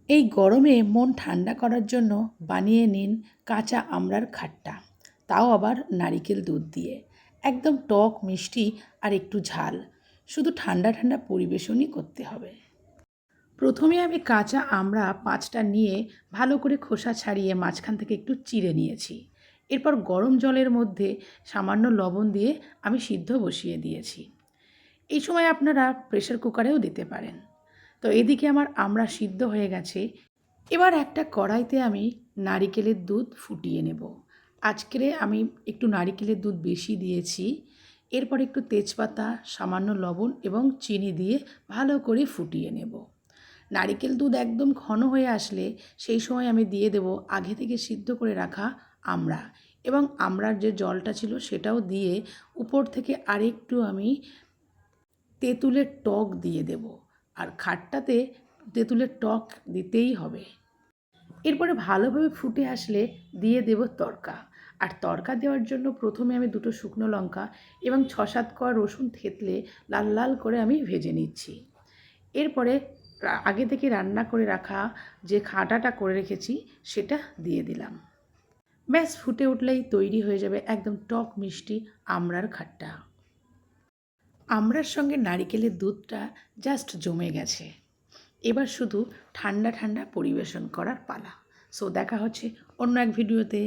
এই গরমে মন ঠান্ডা করার জন্য বানিয়ে নিন কাঁচা আমড়ার খাট্টা, তাও আবার নারিকেল দুধ দিয়ে। একদম টক মিষ্টি আর একটু ঝাল, শুধু ঠান্ডা ঠান্ডা পরিবেশনই করতে হবে। প্রথমে আমি কাঁচা আমড়া 5টা নিয়ে ভালো করে খোসা ছাড়িয়ে মাঝখান থেকে একটু চিড়ে নিয়েছি। এরপর গরম জলের মধ্যে সামান্য লবণ দিয়ে আমি সিদ্ধ বসিয়ে দিয়েছি। এই সময় আপনারা প্রেসার কুকারেও দিতে পারেন। তো এদিকে আমার আমড়া সিদ্ধ হয়ে গেছে। এবার একটা কড়াইতে আমি নারিকেলের দুধ ফুটিয়ে নেব। আজকে আমি একটু নারিকেলের দুধ বেশি দিয়েছি। এরপর একটু তেজপাতা, সামান্য লবণ এবং চিনি দিয়ে ভালো করে ফুটিয়ে নেব। নারিকেল দুধ একদম ঘন হয়ে আসলে সেই সময় আমি দিয়ে দেব আগে থেকে সিদ্ধ করে রাখা আমড়া, এবং আমড়ার যে জলটা ছিল সেটাও দিয়ে উপর থেকে আরেকটু আমি তেঁতুলের টক দিয়ে দেব। আর খাট্টাতে তেঁতুলের টক দিতেই হবে। এরপরে ভালোভাবে ফুটে আসলে দিয়ে দেব তড়কা। আর তড়কা দেওয়ার জন্য প্রথমে আমি 2টো শুকনো লঙ্কা এবং 6-7 কোয়া রসুন থেতলে লাল লাল করে আমি ভেজে নিচ্ছি। এরপরে আগে থেকে রান্না করে রাখা যে খাটাটা করে রেখেছি সেটা দিয়ে দিলাম। ব্যাস ফুটে উঠলেই তৈরি হয়ে যাবে একদম টক মিষ্টি আমড়ার খাট্টা। আমড়ার সঙ্গে নারিকেলের দুধটা জাস্ট জমে গেছে। এবার শুধু ঠান্ডা ঠান্ডা পরিবেশন করার পালা। সো দেখা হচ্ছে অন্য এক ভিডিওতে।